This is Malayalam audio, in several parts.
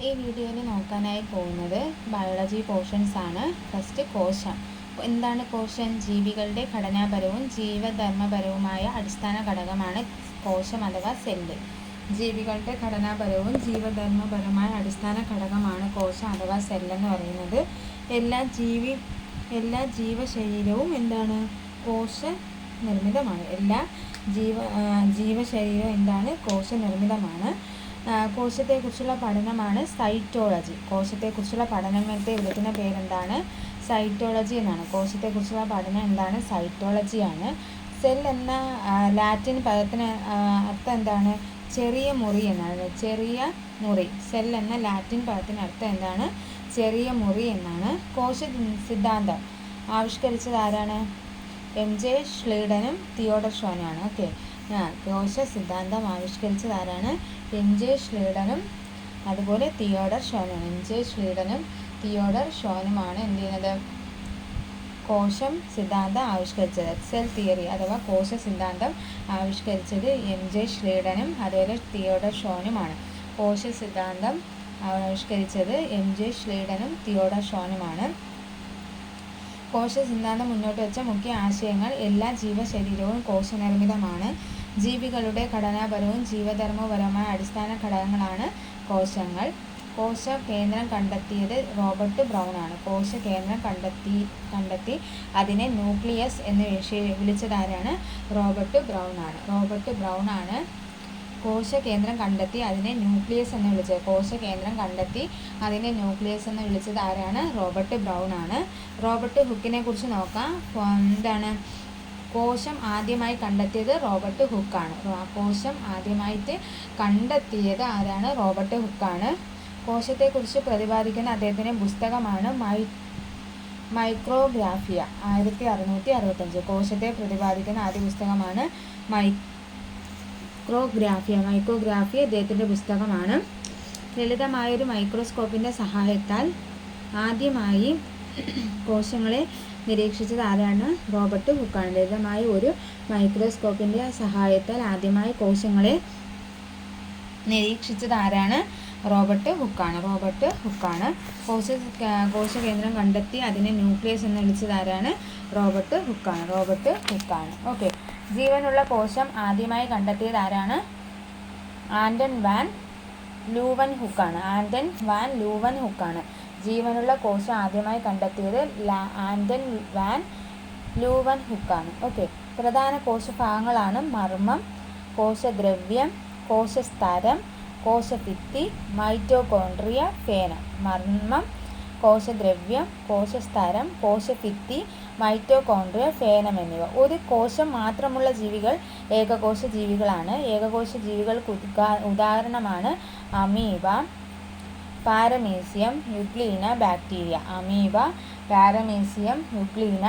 ഈ വീഡിയോയിൽ നോക്കാനായി പോകുന്നത് ബയോളജി പോർഷൻസ് ആണ്. ഫസ്റ്റ് കോശം. എന്താണ് കോശം? ജീവികളുടെ ഘടനാപരവും ജീവധർമ്മപരവുമായ അടിസ്ഥാന ഘടകമാണ് കോശം അഥവാ സെല്ല്. ജീവികളുടെ ഘടനാപരവും ജീവധർമ്മപരമായ അടിസ്ഥാന ഘടകമാണ് കോശം അഥവാ സെല്ലെന്ന് പറയുന്നത്. എല്ലാ ജീവശരീരവും എന്താണ്? കോശ നിർമ്മിതമാണ്. എല്ലാ ജീവശരീരവും എന്താണ്? കോശ നിർമ്മിതമാണ്. കോശത്തെക്കുറിച്ചുള്ള പഠനമാണ് സൈറ്റോളജി. കോശത്തെക്കുറിച്ചുള്ള പഠനത്തെ വിളിക്കുന്ന പേരെന്താണ്? സൈറ്റോളജി എന്നാണ്. കോശത്തെക്കുറിച്ചുള്ള പഠനം എന്താണ്? സൈറ്റോളജിയാണ്. സെൽ എന്ന ലാറ്റിൻ പദത്തിന് അർത്ഥം എന്താണ്? ചെറിയ മുറി എന്നാണ്. ചെറിയ മുറി. സെൽ എന്ന ലാറ്റിൻ പദത്തിന് അർത്ഥം എന്താണ്? ചെറിയ മുറി എന്നാണ്. കോശ സിദ്ധാന്തം ആവിഷ്കരിച്ചത് ആരാണ്? എം.ജെ. ഷ്ലീഡനും തിയോഡർ ഷോനുമാണ്. ഓക്കെ, കോശ സിദ്ധാന്തം ആവിഷ്കരിച്ചത് ആരാണ്? എം.ജെ. ഷ്ലീഡനും അതുപോലെ തിയോഡർ ഷോനുമാണ്. എം.ജെ. ഷ്ലീഡനും തിയോഡർ ഷോനുമാണ് എന്ത് ചെയ്യുന്നത്? കോശം സിദ്ധാന്തം ആവിഷ്കരിച്ചത്. സെൽ തിയറി അഥവാ കോശ സിദ്ധാന്തം ആവിഷ്കരിച്ചത് എം.ജെ. ഷ്ലീഡനും അതുപോലെ തിയോഡർ ഷോനുമാണ്. കോശ സിദ്ധാന്തം ആവിഷ്കരിച്ചത് എം.ജെ. ഷ്ലീഡനും തിയോഡർ ഷോനുമാണ്. കോശ സിദ്ധാന്തം മുന്നോട്ട് വെച്ച മുഖ്യ ആശയങ്ങൾ: എല്ലാ ജീവശരീരവും കോശനിർമ്മിതമാണ്. ജീവികളുടെ ഘടനാപരവും ജീവധർമ്മപരവുമായ അടിസ്ഥാന ഘടകങ്ങളാണ് കോശങ്ങൾ. കോശ കേന്ദ്രം കണ്ടെത്തിയത് റോബർട്ട് ബ്രൗൺ ആണ്. കോശ കേന്ദ്രം കണ്ടെത്തി അതിനെ ന്യൂക്ലിയസ് എന്ന് വിളിച്ചതാരാണ്? റോബർട്ട് ബ്രൗൺ ആണ്. റോബർട്ട് ബ്രൗൺ ആണ് കോശ കേന്ദ്രം കണ്ടെത്തി അതിനെ ന്യൂക്ലിയസ് എന്ന് വിളിച്ചത്. കോശ കേന്ദ്രം കണ്ടെത്തി അതിനെ ന്യൂക്ലിയസ് എന്ന് വിളിച്ചത് ആരാണ്? റോബർട്ട് ബ്രൗൺ ആണ്. റോബർട്ട് ഹുക്കിനെ കുറിച്ച് നോക്കാം. എന്താണ്? കോശം ആദ്യമായി കണ്ടെത്തിയത് റോബർട്ട് ഹുക്കാണ്. കോശം ആദ്യമായിട്ട് കണ്ടെത്തിയത് ആരാണ്? റോബർട്ട് ഹുക്കാണ്. കോശത്തെക്കുറിച്ച് പ്രതിപാദിക്കുന്ന അദ്ദേഹത്തിൻ്റെ പുസ്തകമാണ് മൈക്രോഗ്രാഫിയ. 1665. കോശത്തെ പ്രതിപാദിക്കുന്ന ആദ്യ പുസ്തകമാണ് മൈക്രോഗ്രാഫി അദ്ദേഹത്തിൻ്റെ പുസ്തകമാണ്. ലളിതമായൊരു മൈക്രോസ്കോപ്പിൻ്റെ സഹായത്താൽ ആദ്യമായി കോശങ്ങളെ നിരീക്ഷിച്ചത് ആരാണ്? റോബർട്ട് ഹുക്കാണ്. ലളിതമായ ഒരു മൈക്രോസ്കോപ്പിൻ്റെ സഹായത്താൽ ആദ്യമായി കോശങ്ങളെ നിരീക്ഷിച്ചത് ആരാണ്? റോബർട്ട് ഹുക്കാണ്. കോശകേന്ദ്രം കണ്ടെത്തി അതിനെ ന്യൂക്ലിയസ് എന്ന് വിളിച്ചത് ആരാണ്? റോബർട്ട് ഹുക്കാണ്. ഓക്കെ, ജീവനുള്ള കോശം ആദ്യമായി കണ്ടെത്തിയത് ആരാണ്? ആന്റൺ വാൻ ലൂവൻഹുക്കാണ്. ജീവനുള്ള കോശം ആദ്യമായി കണ്ടെത്തിയത് ആന്റൺ വാൻ ലൂവൻഹുക്കാണ്. ഓക്കെ, പ്രധാന കോശഭാഗങ്ങളാണ് മർമ്മം, കോശദ്രവ്യം, കോശസ്തരം, കോശഭിത്തി, മൈറ്റോകോൺട്രിയ, ഫേനം. മർമ്മം, കോശദ്രവ്യം, കോശസ്തരം, കോശഭിത്തി, മൈറ്റോകോൺട്രിയ, ഫേനം എന്നിവ. ഒരു കോശം മാത്രമുള്ള ജീവികൾ ഏകകോശ ജീവികളാണ്. ഏകകോശ ജീവികൾക്ക് ഉദാഹരണമാണ് amoeba, paramecium, euglena, bacteria. Amoeba, paramecium, euglena,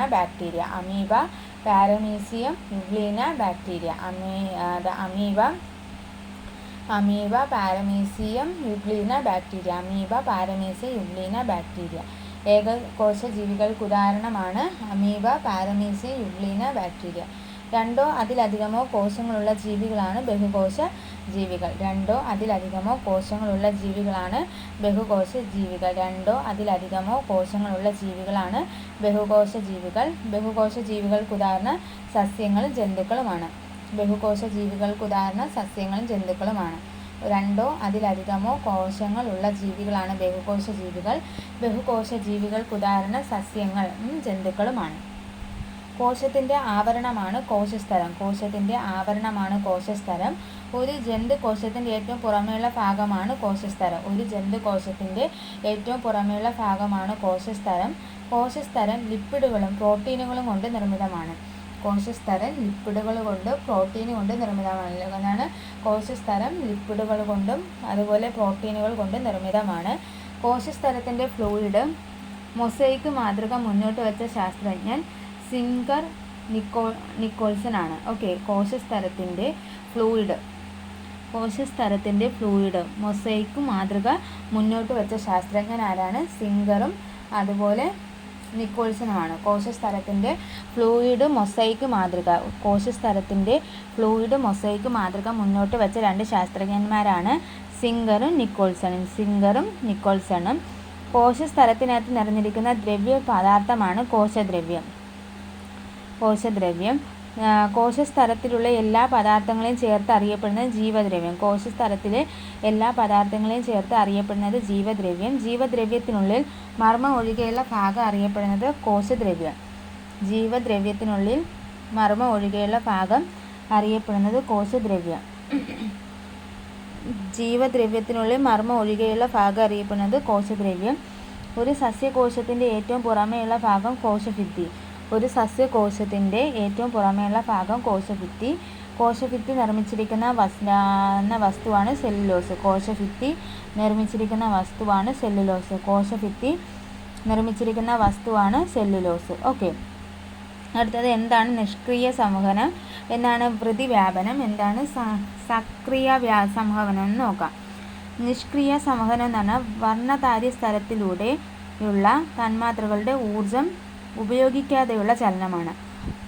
bacteria. ഏകകോശ ജീവികൾക്ക് ഉദാഹരണമാണ് അമീബ, പാരമീസിയം, യുഗ്ലീന, ബാക്ടീരിയ. രണ്ടോ അതിലധികമോ കോശങ്ങളുള്ള ജീവികളാണ് ബഹുകോശ ജീവികൾ. ബഹുകോശ ജീവികൾക്ക് ഉദാഹരണം സസ്യങ്ങളും ജന്തുക്കളുമാണ്. രണ്ടോ അതിലധികമോ കോശങ്ങളുള്ള ജീവികളാണ് ബഹുകോശ ജീവികൾ. ബഹുകോശ ജീവികൾക്ക് ഉദാഹരണം സസ്യങ്ങളും ജന്തുക്കളുമാണ്. കോശത്തിൻ്റെ ആവരണമാണ് കോശസ്തരം. ഒരു ജന്തുകോശത്തിൻ്റെ ഏറ്റവും പുറമേയുള്ള ഭാഗമാണ് കോശസ്തരം. കോശസ്തരം ലിപ്പിഡുകളും പ്രോട്ടീനുകളും കൊണ്ട് നിർമ്മിതമാണ്. അതുപോലെ പ്രോട്ടീനുകൾ കൊണ്ട് നിർമ്മിതമാണ്. കോശസ്തരത്തിൻ്റെ ഫ്ലൂയിഡ് മൊസൈക്ക് മാതൃക മുന്നോട്ട് വെച്ച ശാസ്ത്രജ്ഞൻ സിംഗർ നിക്കോൾസൺ ആണ്. ഓക്കെ, കോശസ്തരത്തിൻ്റെ ഫ്ലൂയിഡ് മൊസൈക്ക് മാതൃക മുന്നോട്ട് വെച്ച ശാസ്ത്രജ്ഞൻ ആരാണ്? സിംഗറും അതുപോലെ നിക്കോൾസണുമാണ്. കോശസ്തരത്തിൻ്റെ ഫ്ലൂയിഡ് മൊസൈക്ക് മാതൃക മുന്നോട്ട് വെച്ച രണ്ട് ശാസ്ത്രജ്ഞന്മാരാണ് നിക്കോൾസണും. കോശസ്ഥലത്തിനകത്ത് നിറഞ്ഞിരിക്കുന്ന ദ്രവ്യ പദാർത്ഥമാണ് കോശദ്രവ്യം. കോശസ്ഥലത്തിലുള്ള എല്ലാ പദാർത്ഥങ്ങളെയും ചേർത്ത് അറിയപ്പെടുന്നത് ജീവദ്രവ്യം. കോശസ്ഥലത്തിലെ എല്ലാ പദാർത്ഥങ്ങളെയും ചേർത്ത് അറിയപ്പെടുന്നത് ജീവദ്രവ്യം. ജീവദ്രവ്യത്തിനുള്ളിൽ മർമ്മം ഒഴികെയുള്ള ഭാഗം അറിയപ്പെടുന്നത് കോശദ്രവ്യം. ജീവദ്രവ്യത്തിനുള്ളിൽ മർമ്മം ഒഴികെയുള്ള ഭാഗം അറിയപ്പെടുന്നത് കോശദ്രവ്യം. ഒരു സസ്യകോശത്തിൻ്റെ ഏറ്റവും പുറമേയുള്ള ഭാഗം കോശഭിത്തി. കോശഭിത്തി നിർമ്മിച്ചിരിക്കുന്ന വസ്തുവാണ് സെല്ലുലോസ്. ഓക്കെ. അടുത്തത് എന്താണ് നിഷ്ക്രിയ സംവഹനം, എന്താണ് പ്രതിവ്യാപനം, എന്താണ് സക്രിയ സംവഹനം എന്ന് നോക്കാം. നിഷ്ക്രിയ സംവഹനം എന്ന് പറഞ്ഞാൽ വർണ്ണതാര്യ സ്ഥലത്തിലൂടെയുള്ള തന്മാത്രകളുടെ ഊർജം ഉപയോഗിക്കാതെയുള്ള ചലനമാണ്.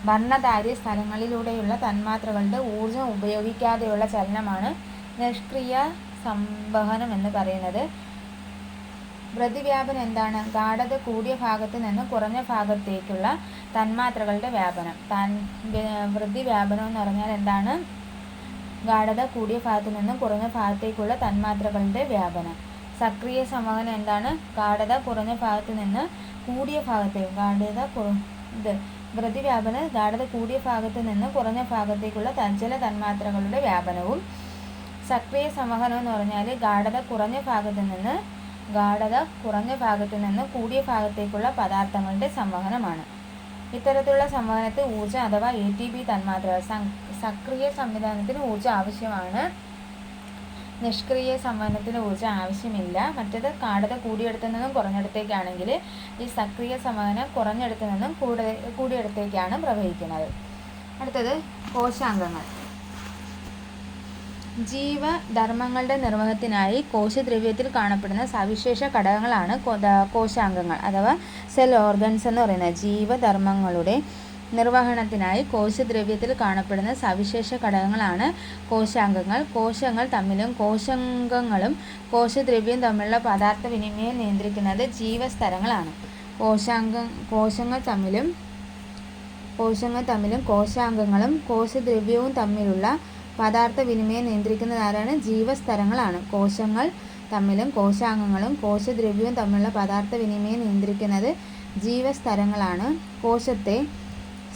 വർണ്ണതാര്യ സ്ഥലങ്ങളിലൂടെയുള്ള തന്മാത്രകളുടെ ഊർജം ഉപയോഗിക്കാതെയുള്ള ചലനമാണ് നിഷ്ക്രിയ സംവഹനം എന്ന് പറയുന്നത്. പ്രതിവ്യാപനം എന്താണ്? ഗാഢത കൂടിയ ഭാഗത്ത് നിന്ന് കുറഞ്ഞ ഭാഗത്തേക്കുള്ള തന്മാത്രകളുടെ വ്യാപനം. പ്രതിവ്യാപനം എന്ന് പറഞ്ഞാൽ എന്താണ്? ഗാഢത കൂടിയ ഭാഗത്ത് നിന്നും കുറഞ്ഞ ഭാഗത്തേക്കുള്ള തന്മാത്രകളുടെ വ്യാപനം. സക്രിയ സംവഹനം എന്താണ്? ഗാഢത കുറഞ്ഞ ഭാഗത്ത് നിന്ന് കൂടിയ ഭാഗത്തേക്ക് പ്രതിവ്യാപനം ഗാഢത കൂടിയ ഭാഗത്ത് നിന്ന് കുറഞ്ഞ ഭാഗത്തേക്കുള്ള ജല തന്മാത്രകളുടെ വ്യാപനവും. സക്രിയ സംവഹനം എന്ന് പറഞ്ഞാൽ ഗാഢത കുറഞ്ഞ ഭാഗത്ത് നിന്ന് കൂടിയ ഭാഗത്തേക്കുള്ള പദാർത്ഥങ്ങളുടെ സംവഹനമാണ്. ഇത്തരത്തിലുള്ള സംവഹനത്തിൽ ഊർജ്ജം അഥവാ ATP തന്മാത്രകൾ. സക്രിയ സംവിധാനത്തിന് ഊർജ്ജം ആവശ്യമാണ്, നിഷ്ക്രിയ സംവഹനത്തിന് ഊർജ്ജം ആവശ്യമില്ല. മറ്റേത് ഗാഢത കൂടിയിടത്തു നിന്നും കുറഞ്ഞിടത്തേക്കാണെങ്കിൽ ഈ സക്രിയ സംവഹനം കുറഞ്ഞിടത്തു നിന്നും കൂടിയിടത്തേക്കാണ് പ്രവഹിക്കുന്നത്. അടുത്തത് കോശാംഗങ്ങൾ. ജീവധർമ്മങ്ങളുടെ നിർവഹണത്തിനായി കോശദ്രവ്യത്തിൽ കാണപ്പെടുന്ന സവിശേഷ ഘടകങ്ങളാണ് കോശാംഗങ്ങൾ അഥവാ സെൽ ഓർഗൻസ് എന്ന് പറയുന്നത്. ജീവധർമ്മങ്ങളുടെ നിർവഹണത്തിനായി കോശദ്രവ്യത്തിൽ കാണപ്പെടുന്ന സവിശേഷ ഘടകങ്ങളാണ് കോശാംഗങ്ങൾ. കോശങ്ങൾ തമ്മിലും കോശാംഗങ്ങളും കോശദ്രവ്യവും തമ്മിലുള്ള പദാർത്ഥ വിനിമയം നിയന്ത്രിക്കുന്നത് ജീവസ്തരങ്ങളാണ്. കോശങ്ങൾ തമ്മിലും കോശാംഗങ്ങളും കോശദ്രവ്യവും തമ്മിലുള്ള പദാർത്ഥ വിനിമയം നിയന്ത്രിക്കുന്നത് ആരാണ്? ജീവസ്തരങ്ങളാണ്. കോശങ്ങൾ തമ്മിലും കോശാംഗങ്ങളും കോശദ്രവ്യവും തമ്മിലുള്ള പദാർത്ഥ വിനിമയം നിയന്ത്രിക്കുന്നത് ജീവസ്തരങ്ങളാണ്. കോശത്തെ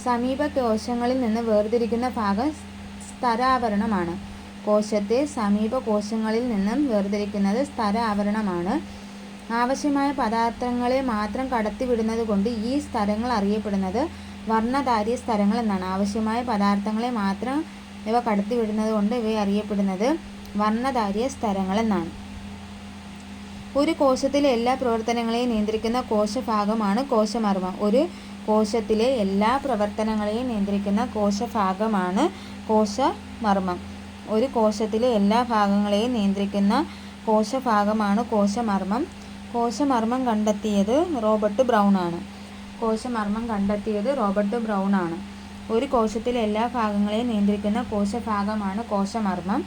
സമീപ കോശങ്ങളിൽ നിന്ന് വേർതിരിക്കുന്ന ഭാഗം സ്തരാവരണമാണ്. ആവശ്യമായ പദാർത്ഥങ്ങളെ മാത്രം കടത്തിവിടുന്നത് കൊണ്ട് ഈ സ്തരങ്ങൾ അറിയപ്പെടുന്നത് വർണ്ണധാര്യ സ്തരങ്ങൾ എന്നാണ്. ആവശ്യമായ പദാർത്ഥങ്ങളെ മാത്രം ഇവ കടത്തിവിടുന്നത് കൊണ്ട് ഇവയെ അറിയപ്പെടുന്നത് വർണ്ണധാര്യ സ്തരങ്ങൾ എന്നാണ്. ഒരു കോശത്തിലെ എല്ലാ പ്രവർത്തനങ്ങളെയും നിയന്ത്രിക്കുന്ന കോശഭാഗമാണ് കോശമർമ്മം. ഒരു കോശത്തിലെ എല്ലാ പ്രവർത്തനങ്ങളെയും നിയന്ത്രിക്കുന്ന കോശഭാഗമാണ് കോശമർമ്മം. ഒരു കോശത്തിലെ എല്ലാ ഭാഗങ്ങളെയും നിയന്ത്രിക്കുന്ന കോശഭാഗമാണ് കോശമർമ്മം. കോശമർമ്മം കണ്ടെത്തിയത് റോബർട്ട് ബ്രൗൺ ആണ്. ഒരു കോശത്തിലെ എല്ലാ ഭാഗങ്ങളെയും നിയന്ത്രിക്കുന്ന കോശഭാഗമാണ് കോശമർമ്മം.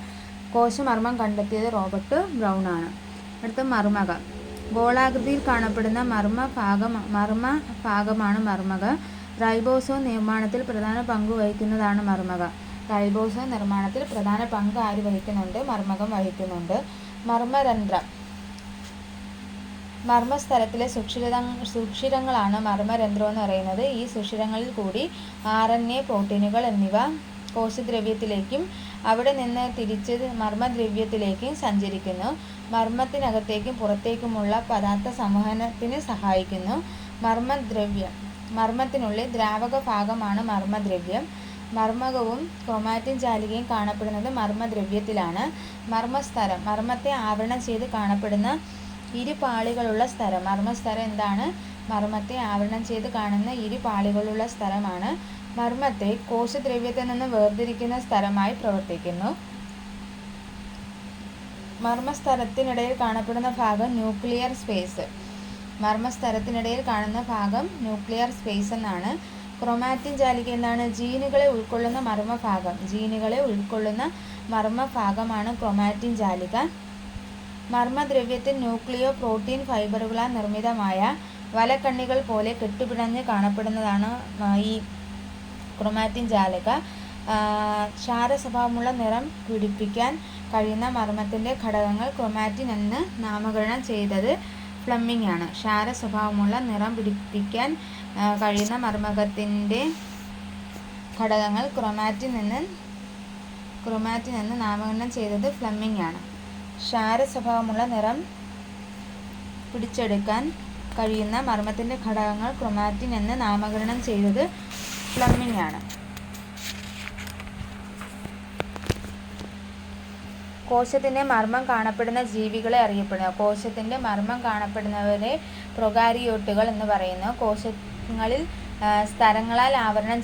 കോശമർമ്മം കണ്ടെത്തിയത് റോബർട്ട് ബ്രൗൺ ആണ്. അടുത്ത മർമ്മക. ഗോളാകൃതിയിൽ കാണപ്പെടുന്ന മർമ്മഭാഗമാണ് മർമ്മക. റൈബോസോം നിർമ്മാണത്തിൽ പ്രധാന പങ്ക് വഹിക്കുന്നതാണ് മർമ്മക. റൈബോസോം നിർമ്മാണത്തിൽ പ്രധാന പങ്ക് ആര് വഹിക്കുന്നുണ്ട്? മർമ്മകം വഹിക്കുന്നുണ്ട്. മർമ്മരന്ധ്രം. മർമ്മസ്ഥലത്തിലെ സുഷിരങ്ങളാണ് മർമ്മരന്ധ്രം എന്ന് പറയുന്നത്. ഈ സുഷിരങ്ങളിൽ കൂടി RNA, പ്രോട്ടീനുകൾ എന്നിവ കോശദ്രവ്യത്തിലേക്കും അവിടെ നിന്ന് തിരിച്ച് മർമ്മദ്രവ്യത്തിലേക്കും സഞ്ചരിക്കുന്നു. മർമ്മത്തിനകത്തേക്കും പുറത്തേക്കുമുള്ള പദാർത്ഥ സംവഹനത്തിന് സഹായിക്കുന്നു. മർമ്മത്തിനുള്ളിൽ ദ്രാവക ഭാഗമാണ് മർമ്മദ്രവ്യം. മർമ്മകവും ക്രോമാറ്റിൻ ജാലികയും കാണപ്പെടുന്നത് മർമ്മദ്രവ്യത്തിലാണ്. മർമ്മസ്തരം. മർമ്മത്തെ ആവരണം ചെയ്ത് കാണപ്പെടുന്ന ഇരുപാളികളുള്ള സ്ഥലം. മർമ്മസ്തരം എന്താണ്? മർമ്മത്തെ ആവരണം ചെയ്ത് കാണുന്ന ഇരുപാളികളുള്ള സ്ഥലമാണ്. മർമ്മത്തെ കോശദ്രവ്യത്തിൽ നിന്ന് വേർതിരിക്കുന്ന സ്ഥലമായി പ്രവർത്തിക്കുന്നു. മർമ്മസ്തരത്തിനിടയിൽ കാണപ്പെടുന്ന ഭാഗം ന്യൂക്ലിയർ സ്പേസ്. മർമ്മസ്തരത്തിനിടയിൽ കാണുന്ന ഭാഗം ന്യൂക്ലിയർ സ്പേസ് എന്നാണ്. ക്രോമാറ്റിൻ ജാലിക എന്താണ്? ജീനുകളെ ഉൾക്കൊള്ളുന്ന മർമ്മഭാഗമാണ് ക്രോമാറ്റിൻ ജാലിക. മർമ്മദ്രവ്യത്തിൽ ന്യൂക്ലിയോ പ്രോട്ടീൻ ഫൈബറുകളാൽ നിർമ്മിതമായ വലക്കണ്ണികൾ പോലെ കെട്ടുപിണഞ്ഞ് കാണപ്പെടുന്നതാണ് ഈ ക്രൊമാറ്റിൻ ജാലക. ക്ഷാരസ്വഭാവമുള്ള നിറം പിടിപ്പിക്കാൻ കഴിയുന്ന മർമ്മത്തിൻ്റെ ഘടകങ്ങൾ ക്രൊമാറ്റിൻ എന്ന് നാമകരണം ചെയ്തത് ഫ്ലെമിംഗ് ആണ്. ക്ഷാരസ്വഭാവമുള്ള നിറം പിടിപ്പിക്കാൻ കഴിയുന്ന മർമ്മകത്തിൻ്റെ ഘടകങ്ങൾ ക്രൊമാറ്റിൻ എന്ന് നാമകരണം ചെയ്തത് ഫ്ലെമിംഗ് ആണ്. ക്ഷാരസ്വഭാവമുള്ള നിറം പിടിച്ചെടുക്കാൻ കഴിയുന്ന മർമ്മത്തിൻ്റെ ഘടകങ്ങൾ ക്രൊമാറ്റിൻ എന്ന് നാമകരണം ചെയ്തത് ഫ്ലെമിംഗ് ആണ്. കോശത്തിൻ്റെ മർമ്മം കാണപ്പെടുന്ന ജീവികളെ അറിയപ്പെടുന്നു. കോശത്തിൻ്റെ മർമ്മം കാണപ്പെടുന്നവരെ പ്രൊകാരിയോട്ടുകൾ എന്ന് പറയുന്നു. കോശങ്ങളിൽ സ്തരങ്ങളാൽ ആവരണം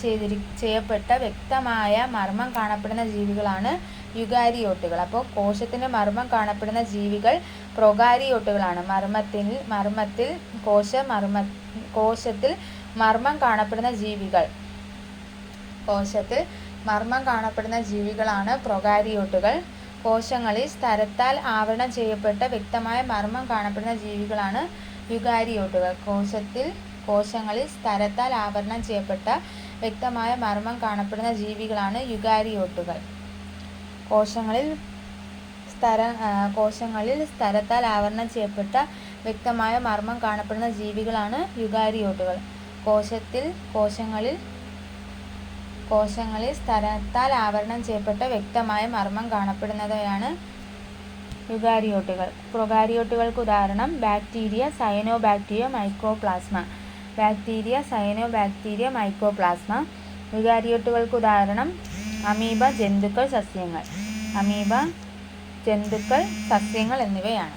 ചെയ്യപ്പെട്ട വ്യക്തമായ മർമ്മം കാണപ്പെടുന്ന ജീവികളാണ് യുകാരിയോട്ടുകൾ. അപ്പോൾ കോശത്തിൻ്റെ മർമ്മം കാണപ്പെടുന്ന ജീവികൾ പ്രൊകാരിയോട്ടുകളാണ്. കോശത്തിൽ മർമ്മം കാണപ്പെടുന്ന ജീവികളാണ് പ്രൊകാരിയോട്ടുകൾ. കോശങ്ങളിൽ സ്തരത്താൽ ആവരണം ചെയ്യപ്പെട്ട വ്യക്തമായ മർമ്മം കാണപ്പെടുന്ന ജീവികളാണ് യുകാരിയോട്ടുകൾ. കോശങ്ങളിൽ സ്തരത്താൽ ആവരണം ചെയ്യപ്പെട്ട വ്യക്തമായ മർമ്മം കാണപ്പെടുന്ന ജീവികളാണ് യുകാരിയോട്ടുകൾ. കോശങ്ങളിൽ സ്തരത്താൽ ആവരണം ചെയ്യപ്പെട്ട വ്യക്തമായ മർമ്മം കാണപ്പെടുന്ന ജീവികളാണ് യുകാരിയോട്ടുകൾ. കോശങ്ങളിൽ സ്തരത്താൽ ആവരണം ചെയ്യപ്പെട്ട വ്യക്തമായ മർമ്മം കാണപ്പെടുന്നവയാണ് യുകാരിയോട്ടുകൾ. പ്രൊകാരിയോട്ടുകൾക്ക് ഉദാഹരണം ബാക്ടീരിയ, സയനോബാക്ടീരിയ, മൈക്കോപ്ലാസ്മ. യുകാരിയോട്ടുകൾക്ക് ഉദാഹരണം അമീബ, ജന്തുക്കൾ, സസ്യങ്ങൾ എന്നിവയാണ്.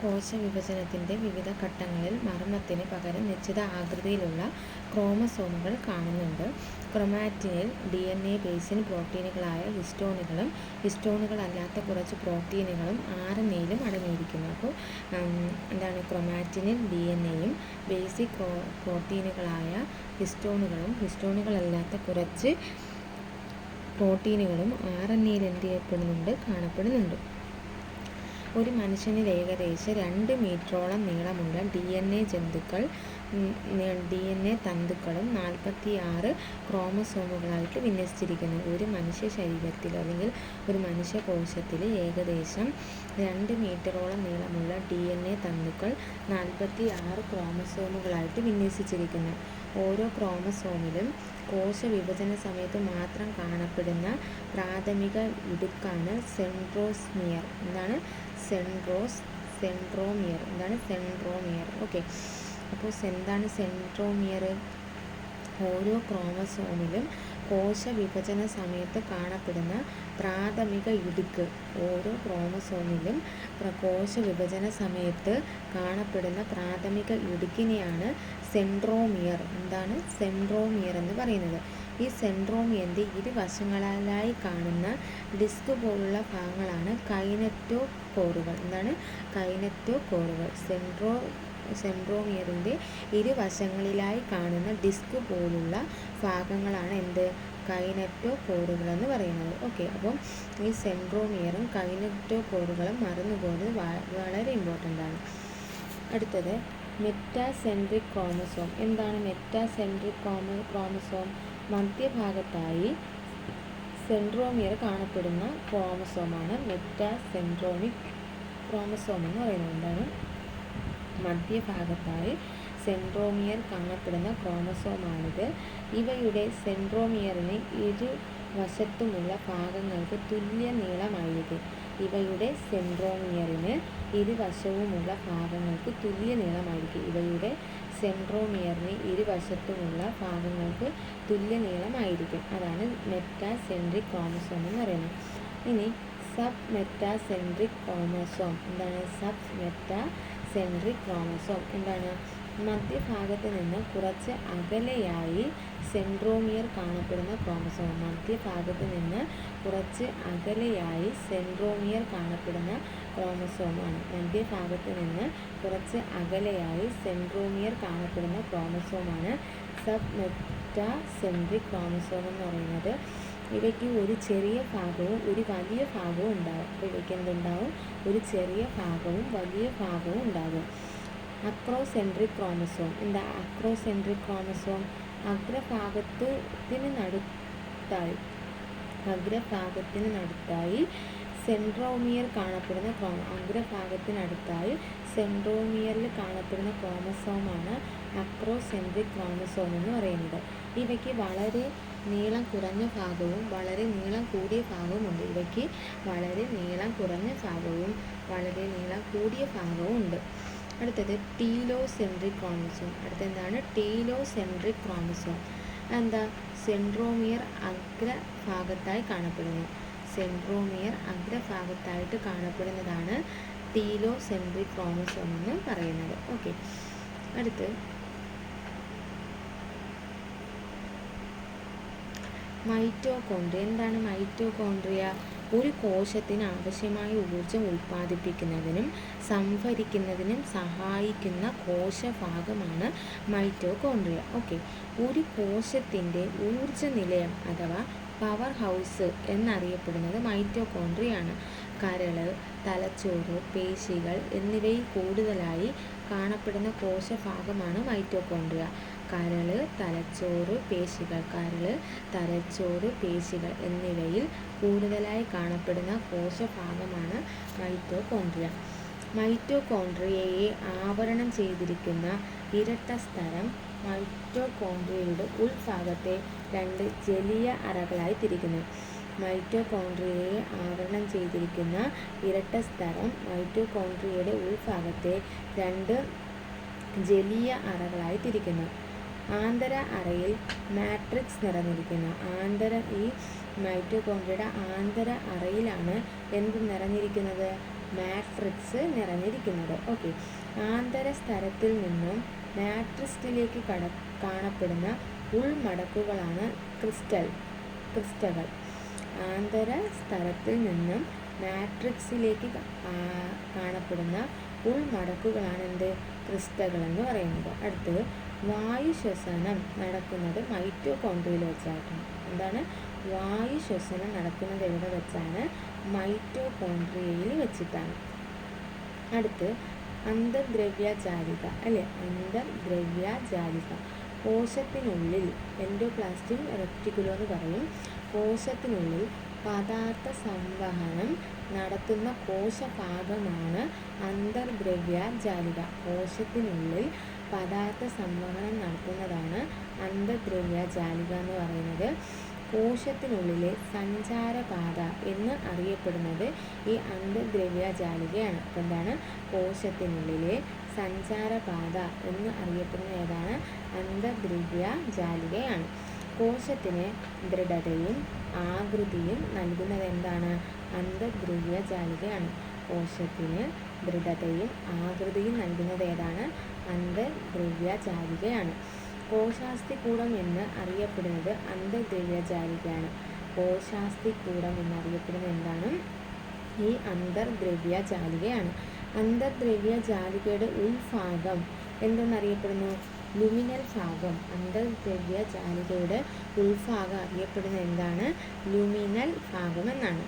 കോശവിഭജനത്തിൻ്റെ വിവിധ ഘട്ടങ്ങളിൽ മർമ്മത്തിന് പകരം നിശ്ചിത ആകൃതിയിലുള്ള ക്രോമസോമുകൾ കാണുന്നുണ്ട്. ക്രൊമാറ്റിനിൽ DNA ബേസിൻ പ്രോട്ടീനുകളായ ഹിസ്റ്റോണുകളും ഹിസ്റ്റോണുകളല്ലാത്ത കുറച്ച് പ്രോട്ടീനുകളും RNAയിലും അടങ്ങിയിരിക്കുന്നു. അപ്പോൾ എന്താണ് ക്രൊമാറ്റിനിൽ DNAയും ബേസിക് പ്രോട്ടീനുകളായ ഹിസ്റ്റോണുകളും ഹിസ്റ്റോണുകളല്ലാത്ത കുറച്ച് പ്രോട്ടീനുകളും RNAയിൽ എന്ത് ചെയ്യപ്പെടുന്നുണ്ട്, കാണപ്പെടുന്നുണ്ട്. ഒരു മനുഷ്യനിൽ ഏകദേശം 2 മീറ്ററോളം നീളമുള്ള DNA തന്തുക്കളും 46 ക്രോമസോമുകളായിട്ട് വിന്യസിച്ചിരിക്കുന്നു. ഒരു മനുഷ്യ ശരീരത്തിൽ അല്ലെങ്കിൽ ഒരു മനുഷ്യ കോശത്തിൽ ഏകദേശം 2 മീറ്ററോളം നീളമുള്ള DNA തന്തുക്കൾ 46 ക്രോമസോമുകളായിട്ട് വിന്യസിച്ചിരിക്കുന്നു. ഓരോ ക്രോമസോമിലും കോശവിഭജന സമയത്ത് മാത്രം കാണപ്പെടുന്ന പ്രാഥമിക ഇടുക്കാണ് സെൻട്രോമിയർ. എന്താണ് സെൻട്രോമിയർ? ഓക്കെ. അപ്പോൾ എന്താണ് സെൻട്രോമിയർ? ഓരോ ക്രോമസോമിലും കോശവിഭജന സമയത്ത് കാണപ്പെടുന്ന പ്രാഥമിക ഇടുക്ക്. ഓരോ ക്രോമസോമിലും കോശവിഭജന സമയത്ത് കാണപ്പെടുന്ന പ്രാഥമിക ഇടുക്കിനെയാണ് സെൻട്രോമിയർ. എന്താണ് സെൻട്രോമിയർ എന്ന് പറയുന്നത്? ഈ സെൻട്രോമിയറിൻ്റെ ഇരുവശങ്ങളിലായി കാണുന്ന ഡിസ്ക് പോലുള്ള ഭാഗങ്ങളാണ് കൈനറ്റോകോറുകൾ. എന്താണ് കൈനറ്റോകോറുകൾ? സെൻട്രോമിയറിൻ്റെ ഇരുവശങ്ങളിലായി കാണുന്ന ഡിസ്ക് പോലുള്ള ഭാഗങ്ങളാണ് എന്ത്? കൈനറ്റോകോറുകൾ എന്ന് പറയുന്നത്. ഓക്കെ. അപ്പം ഈ സെൻട്രോമിയറും കൈനറ്റോകോറുകളും മറന്നുപോകുന്നത് വളരെ ഇമ്പോർട്ടൻ്റ് ആണ്. അടുത്തത് മെറ്റാസെൻട്രിക് ക്രോമസോം. എന്താണ് മെറ്റാസെൻട്രിക് ക്രോമസോം? മധ്യഭാഗത്തായി സെൻട്രോമിയർ കാണപ്പെടുന്ന ക്രോമസോമാണ് മെറ്റാസെൻട്രോമിക് ക്രോമസോം എന്ന് പറയുന്നത്. എന്താണ്? മധ്യഭാഗത്തായി സെൻട്രോമിയർ കാണപ്പെടുന്ന ക്രോമസോമാണിത്. ഇവയുടെ സെൻട്രോമിയറിന് ഇരുവശത്തുമുള്ള ഭാഗങ്ങൾക്ക് തുല്യ നീളമായിരിക്കും. ഇവയുടെ സെൻട്രോമിയറിന് ഇരുവശവുമുള്ള ഭാഗങ്ങൾക്ക് തുല്യ നീളമായിരിക്കും. ഇവയുടെ സെൻട്രോമിയറിന് ഇരുവശത്തുമുള്ള ഭാഗങ്ങൾക്ക് തുല്യ നീളമായിരിക്കും. അതാണ് മെറ്റാസെൻട്രിക് ക്രോമസോം എന്ന് പറയുന്നത്. ഇനി സബ് മെറ്റാസെൻട്രിക് ക്രോമസോം. എന്താണ് സബ് മെറ്റാസെൻട്രിക് ക്രോമസോം? എന്താണ്? മധ്യഭാഗത്ത് നിന്ന് കുറച്ച് അകലെയായി സെൻട്രോമിയർ കാണപ്പെടുന്ന ക്രോമസോം. മധ്യഭാഗത്ത് നിന്ന് കുറച്ച് അകലെയായി സെൻട്രോമിയർ കാണപ്പെടുന്ന ക്രോമസോമാണ്. മധ്യഭാഗത്ത് നിന്ന് കുറച്ച് അകലെയായി സെൻട്രോമിയർ കാണപ്പെടുന്ന ക്രോമസോമാണ് സബ് മെറ്റാസെൻട്രിക് ക്രോമസോം എന്ന് പറയുന്നത്. ഇവയ്ക്ക് ഒരു ചെറിയ ഭാഗവും ഒരു വലിയ ഭാഗവും ഉണ്ടാകും. അപ്പോൾ ഇവയ്ക്ക് എന്തുണ്ടാവും? ഒരു ചെറിയ ഭാഗവും വലിയ ഭാഗവും ഉണ്ടാകും. അക്രോസെൻട്രിക് ക്രോമസോം. എന്താ അക്രോസെൻട്രിക് ക്രോമസോം? അഗ്രഭാഗത്തിന് നടുത്തായി സെൻട്രോമിയർ കാണപ്പെടുന്ന അഗ്രഭാഗത്തിനടുത്തായി സെൻട്രോമിയറിൽ കാണപ്പെടുന്ന ക്രോമസോമാണ് അക്രോസെൻട്രിക് ക്രോമസോം എന്ന് പറയുന്നത്. ഇവയ്ക്ക് വളരെ നീളം കുറഞ്ഞ ഭാഗവും വളരെ നീളം കൂടിയ ഭാഗവും ഉണ്ട്. ഇവയ്ക്ക് വളരെ നീളം കുറഞ്ഞ ഭാഗവും വളരെ നീളം കൂടിയ ഭാഗവും ഉണ്ട്. അടുത്തത് ടീലോസെൻട്രിക് ക്രോമസോം. അടുത്തെന്താണ്? Telocentric chromosome. എന്താ? സെൻട്രോമിയർ അഗ്രഭാഗത്തായി കാണപ്പെടുന്നു. സെൻട്രോമിയർ അഗ്രഭാഗത്തായിട്ട് കാണപ്പെടുന്നതാണ് ടീലോസെൻട്രിക് ക്രോമസോം എന്ന് പറയുന്നത്. ഓക്കെ. അടുത്ത് മൈറ്റോകോൺട്രിയ. എന്താണ് മൈറ്റോകോൺട്രിയ? ഒരു കോശത്തിന് ആവശ്യമായ ഊർജം ഉൽപ്പാദിപ്പിക്കുന്നതിനും സംഭരിക്കുന്നതിനും സഹായിക്കുന്ന കോശഭാഗമാണ് മൈറ്റോകോൺട്രിയ. ഓക്കെ. ഒരു കോശത്തിൻ്റെ ഊർജ നിലയം അഥവാ പവർ ഹൗസ് എന്നറിയപ്പെടുന്നത് മൈറ്റോകോൺട്രിയയാണ്. കരൾ, തലച്ചോറ്, പേശികൾ എന്നിവയിൽ കൂടുതലായി കാണപ്പെടുന്ന കോശഭാഗമാണ് മൈറ്റോകോൺട്രിയ. കരൾ, തലച്ചോറ്, പേശികൾ എന്നിവയിൽ കൂടുതലായി കാണപ്പെടുന്ന കോശഭാഗമാണ് മൈറ്റോകോൺട്രിയ. മൈറ്റോകോൺട്രിയയെ ആവരണം ചെയ്തിരിക്കുന്ന ഇരട്ട സ്തരം മൈറ്റോകോൺട്രിയയുടെ ഉൾഭാഗത്തെ 2 ജലീയ അറകളായി തിരിക്കുന്നു. മൈറ്റോകോൺട്രിയയെ ആവരണം ചെയ്തിരിക്കുന്ന ഇരട്ട സ്തരം മൈറ്റോകോൺട്രിയയുടെ ഉൾഭാഗത്തെ 2 ജലീയ അറകളായി തിരിക്കുന്നു. ആന്തര അറയിൽ മാട്രിക്സ് നിറഞ്ഞിരിക്കുന്നു. ഈ മൈറ്റോകോൺട്രിയയുടെ ആന്തര അറയിലാണ് എന്ത് നിറഞ്ഞിരിക്കുന്നത്? മാട്രിക്സ് നിറഞ്ഞിരിക്കുന്നത്. ഓക്കെ, ആന്തരസ്തരത്തിൽ നിന്നും മാട്രിക്സിലേക്ക് കാണപ്പെടുന്ന ഉൾമടക്കുകളാണ് ക്രിസ്റ്റകൾ. ആന്തരസ്തരത്തിൽ നിന്നും മാട്രിക്സിലേക്ക് കാണപ്പെടുന്ന ഉൾമടക്കുകളാണ് എന്ത്? ക്രിസ്റ്റകൾ എന്ന് പറയുന്നത്. അടുത്തത്, വായു ശ്വസനം നടക്കുന്നത് മൈറ്റോകോൺട്രിയയിൽ വെച്ചായിട്ടാണ്. എന്താണ്? വായു ശ്വസനം നടക്കുന്നത് എവിടെ വെച്ചാണ്? മൈറ്റോകോൺട്രിയയിൽ വെച്ചിട്ടാണ്. അടുത്ത് അന്തർദ്രവ്യജാലിക അല്ലെ, അന്തർദ്രവ്യജാലിക. കോശത്തിനുള്ളിൽ എൻഡോപ്ലാസ്മിക് റെറ്റിക്കുലം എന്ന് പറയും. കോശത്തിനുള്ളിൽ പദാർത്ഥ സംവഹനം നടത്തുന്ന കോശഭാഗമാണ് അന്തർദ്രവ്യജാലിക. കോശത്തിനുള്ളിൽ പദാർത്ഥ സംവഹനം നടത്തുന്നതാണ് അന്തർദ്രവ്യജാലിക എന്ന് പറയുന്നത്. കോശത്തിനുള്ളിലെ സഞ്ചാരപാത എന്ന് അറിയപ്പെടുന്നത് ഈ അന്തർദ്രവ്യജാലികയാണ്. അപ്പോൾ എന്താണ്? കോശത്തിനുള്ളിലെ സഞ്ചാരപാത എന്ന് അറിയപ്പെടുന്ന ഏതാണ്? അന്തർദ്രവ്യജാലികയാണ്. കോശത്തിന് ദൃഢതയും ആകൃതിയും നൽകുന്നത് എന്താണ്? അന്തർദ്രവ്യജാലികയാണ്. കോശത്തിന് ദൃഢതയും ആകൃതിയും നൽകുന്നത് ഏതാണ്? അന്തർദ്രവ്യജാലികയാണ്. കോശാസ്ഥികൂടം എന്ന് അറിയപ്പെടുന്നത് അന്തർദ്രവ്യജാലികയാണ്. കോശാസ്ഥികൂടം എന്നറിയപ്പെടുന്നത് എന്താണ്? ഈ അന്തർദ്രവ്യജാലികയാണ്. അന്തർദ്രവ്യജാലികയുടെ ഉൾഭാഗം എന്തെന്നറിയപ്പെടുന്നു? ലുമിനൽ ഭാഗം. അന്തർദ്രവ്യജാലികയുടെ ഉൾഭാഗം അറിയപ്പെടുന്നത് എന്താണ്? ലുമിനൽ ഭാഗം എന്നാണ്.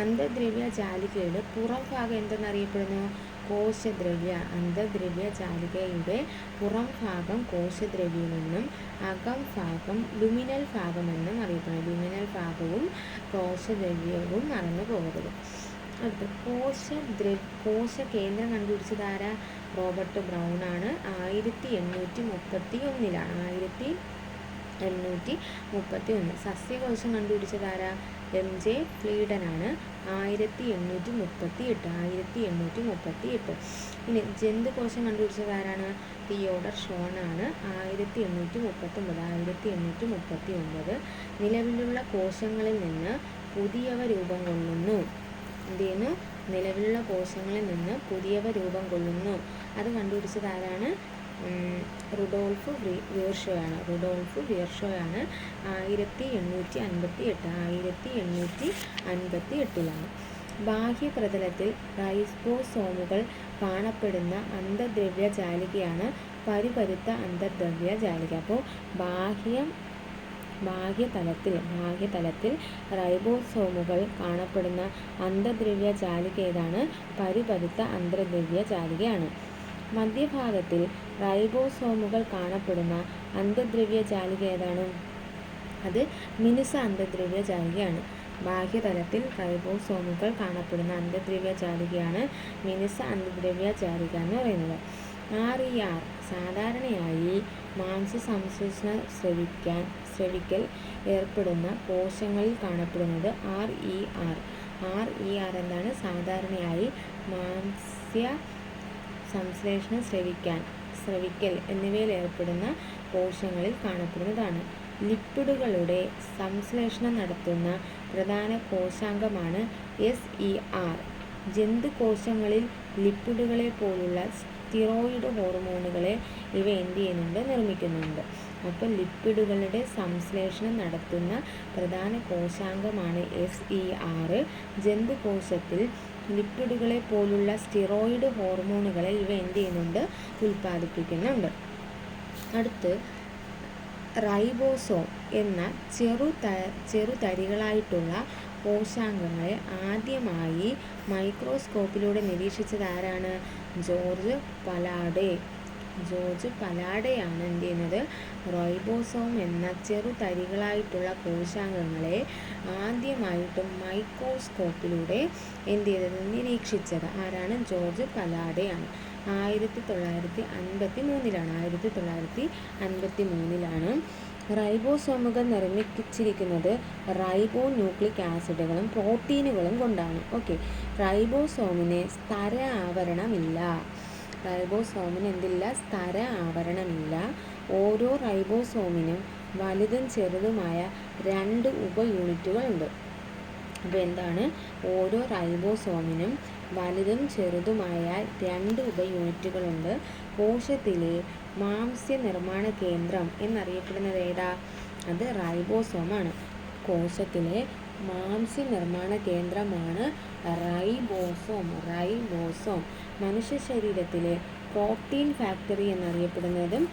അന്തർദ്രവ്യജാലികയുടെ പുറം ഭാഗം എന്തെന്നറിയപ്പെടുന്നു? കോശദ്രവ്യ. അന്തർദ്രവ്യജാലികയുടെ പുറം ഭാഗം കോശദ്രവ്യമെന്നും അകം ഭാഗം ലുമിനൽ ഭാഗമെന്നും അറിയപ്പെടുന്നു. ലുമിനൽ ഭാഗവും കോശദ്രവ്യവും മറന്നു പോകരുത്. അടുത്ത് കോശകേന്ദ്രം കണ്ടുപിടിച്ചതാരാ? റോബർട്ട് ബ്രൗൺ ആണ്. 1831. സസ്യകോശം കണ്ടുപിടിച്ചതാരാ? MJ ഫ്ലീഡൻ ആണ്. 1838. ഇനി ജന്തുകോശം കണ്ടുപിടിച്ചതാരാണ്? തിയോഡർ ഷോൺ ആണ്. 1839. നിലവിലുള്ള കോശങ്ങളിൽ നിന്ന് പുതിയവ രൂപം കൊള്ളുന്നു. എന്ത് ചെയ്യുന്നു? നിലവിലുള്ള കോശങ്ങളിൽ നിന്ന് പുതിയവ രൂപം കൊള്ളുന്നു. അത് കണ്ടുപിടിച്ചതാരാണ്? റുഡോൾഫ് വിർഷോയാണ്. 1858. ബാഹ്യപ്രതലത്തിൽ റൈബോസോമുകൾ കാണപ്പെടുന്ന അന്തർദ്രവ്യജാലികയാണ് പരിപരുത്ത അന്തർദ്രവ്യജാലിക. അപ്പോൾ ബാഹ്യതലത്തിൽ റൈബോസോമുകൾ കാണപ്പെടുന്ന അന്തർദ്രവ്യജാലിക ഏതാണ്? പരിപരുത്ത അന്തർദ്രവ്യജാലികയാണ്. മധ്യഭാഗത്തിൽ റൈബോസോമുകൾ കാണപ്പെടുന്ന അന്തർദ്രവ്യജാലിക ഏതാണ്? അത് മിനുസ അന്തർദ്രവ്യജാലികയാണ്. ബാഹ്യതലത്തിൽ റൈബോസോമുകൾ കാണപ്പെടുന്ന അന്തർദ്രവ്യജാലികയാണ് മിനുസ അന്തർദ്രവ്യജാലിക എന്ന് പറയുന്നത്. RER സാധാരണയായി മാംസസംശ്ലേഷണ സ്രവിക്കൽ ഏർപ്പെടുന്ന കോശങ്ങളിൽ കാണപ്പെടുന്നത് RER എന്താണ്? സാധാരണയായി മാംസ്യ സംശ്ലേഷണ സ്രവിക്കൽ എന്നിവയിൽ ഏർപ്പെടുന്ന കോശങ്ങളിൽ കാണപ്പെടുന്നതാണ്. ലിപ്പിഡുകളുടെ സംശ്ലേഷണം നടത്തുന്ന പ്രധാന കോശാംഗമാണ് SER. ജന്തുകോശങ്ങളിൽ ലിപ്പിഡുകളെ പോലുള്ള സ്റ്റിറോയിഡ് ഹോർമോണുകളെ ഇവ എന്ത് ചെയ്യുന്നുണ്ട്? നിർമ്മിക്കുന്നുണ്ട്. അപ്പോൾ ലിപ്പിഡുകളുടെ സംശ്ലേഷണം നടത്തുന്ന പ്രധാന കോശാംഗമാണ് SER. ജന്തുകോശത്തിൽ ലിപ്പിഡുകളെ പോലുള്ള സ്റ്റിറോയിഡ് ഹോർമോണുകളെ ഇവ എന്ത് ചെയ്യുന്നുണ്ട്? ഉൽപ്പാദിപ്പിക്കുന്നുണ്ട്. അടുത്ത് റൈബോസോം എന്ന ചെറുതരികളായിട്ടുള്ള കോശാംഗങ്ങളെ ആദ്യമായി മൈക്രോസ്കോപ്പിലൂടെ നിരീക്ഷിച്ചതാരാണ്? ജോർജ് പലാഡെയാണ് എന്ത് ചെയ്യുന്നത്? റൈബോസോം എന്ന ചെറുതരികളായിട്ടുള്ള കോശാംഗങ്ങളെ ആദ്യമായിട്ടും മൈക്രോസ്കോപ്പിലൂടെ എന്ത് ചെയ്തത്? നിരീക്ഷിച്ചത് ആരാണ്? ജോർജ് പലാഡെയാണ്. 1953. റൈബോസോമുകൾ നിർമ്മിച്ചിരിക്കുന്നത് റൈബോ ന്യൂക്ലിക് ആസിഡുകളും പ്രോട്ടീനുകളും കൊണ്ടാണ്. ഓക്കെ, റൈബോസോമിന് സ്തര ആവരണമില്ല. സ്തര ആവരണമില്ല. ഓരോ റൈബോസോമിനും വലുതും ചെറുതുമായ 2 ഉപയൂണിറ്റുകളുണ്ട്. അപ്പോൾ എന്താണ്? ഓരോ റൈബോസോമിനും വലുതും ചെറുതുമായ 2 ഉപയൂണിറ്റുകളുണ്ട്. കോശത്തിലെ മാംസ്യ നിർമ്മാണ കേന്ദ്രം എന്നറിയപ്പെടുന്നത് ഏതാ? അത് റൈബോസോമാണ്. കോശത്തിലെ മാംസ്യ നിർമ്മാണ കേന്ദ്രമാണ് റൈബോസോം. മനുഷ്യ ശരീരത്തിലെ പ്രോട്ടീൻ ഫാക്ടറി എന്നറിയപ്പെടുന്നതും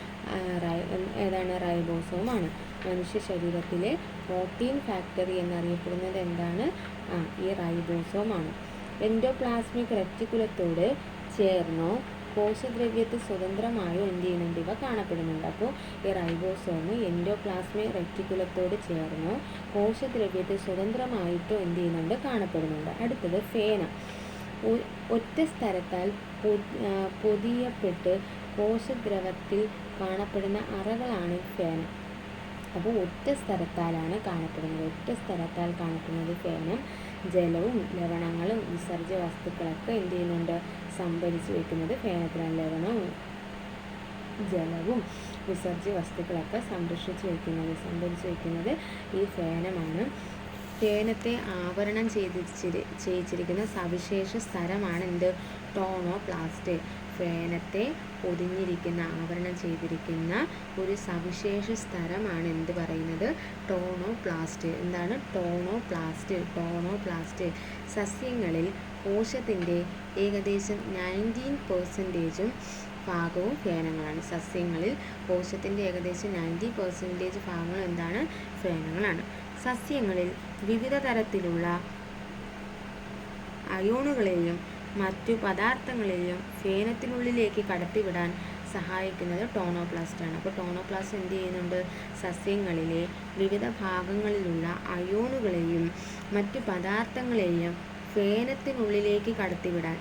ഏതാണ്? റൈബോസോമാണ്. മനുഷ്യ ശരീരത്തിലെ പ്രോട്ടീൻ ഫാക്ടറി എന്നറിയപ്പെടുന്നത് എന്താണ്? ഈ റൈബോസോമാണ്. എൻഡോപ്ലാസ്മിക് റെറ്റിക്കുലത്തോട് ചേർന്നോ കോശദ്രവ്യത്തെ സ്വതന്ത്രമായോ എന്ത് ചെയ്യുന്നുണ്ട്? ഇവ കാണപ്പെടുന്നുണ്ട്. അപ്പോൾ ഈ റൈബോസോം എൻഡോപ്ലാസ്മിക് റെറ്റിക്കുലത്തോട് ചേർന്നോ കോശദ്രവ്യത്തെ സ്വതന്ത്രമായിട്ടോ എന്ത് ചെയ്യുന്നുണ്ട്? കാണപ്പെടുന്നുണ്ട്. അടുത്തത് ഫേനം. ഒറ്റ സ്ഥലത്താൽ പൊതിയപ്പെട്ട് കോശദ്രവത്തിൽ കാണപ്പെടുന്ന അറകളാണ് ഫേനം. അപ്പോൾ ഒറ്റ സ്ഥലത്താൽ കാണപ്പെടുന്നത് ഫേനം. ജലവും ലവണങ്ങളും വിസർജ്യ വസ്തുക്കളൊക്കെ എന്ത് ചെയ്യുന്നുണ്ട്? സംഭരിച്ച് വയ്ക്കുന്നത് ഫേനത്തിലാണ്. ജലവും വിസർജ്യ വസ്തുക്കളൊക്കെ സംഭരിച്ച് വയ്ക്കുന്നത് ഈ ഫേനമാണ്. ഫേനത്തെ ആവരണം ചെയ്യിച്ചിരിക്കുന്ന സവിശേഷ സ്ഥലമാണ് എന്ത്? ടോണോപ്ലാസ്റ്റ്. ഫേനത്തെ ആവരണം ചെയ്തിരിക്കുന്ന ഒരു സവിശേഷ സ്ഥലമാണ് എന്ത് പറയുന്നത്? ടോണോപ്ലാസ്റ്റ്. എന്താണ് ടോണോപ്ലാസ്റ്റ്? സസ്യങ്ങളിൽ കോശത്തിൻ്റെ ഏകദേശം 19% ഭാഗവും ഫേനങ്ങളാണ്. സസ്യങ്ങളിൽ കോശത്തിൻ്റെ ഏകദേശം 90% ഭാഗങ്ങളും എന്താണ്? ഫേനങ്ങളാണ്. സസ്യങ്ങളിൽ വിവിധ തരത്തിലുള്ള അയോണുകളെയും മറ്റു പദാർത്ഥങ്ങളെയും ഫേനത്തിനുള്ളിലേക്ക് കടത്തിവിടാൻ സഹായിക്കുന്നത് ടോണോപ്ലാസ്റ്റാണ്. അപ്പോൾ ടോണോപ്ലാസ്റ്റ് എന്ത് ചെയ്യുന്നുണ്ട്? സസ്യങ്ങളിലെ വിവിധ ഭാഗങ്ങളിലുള്ള അയോണുകളെയും മറ്റു പദാർത്ഥങ്ങളെയും ഫേനത്തിനുള്ളിലേക്ക് കടത്തിവിടാൻ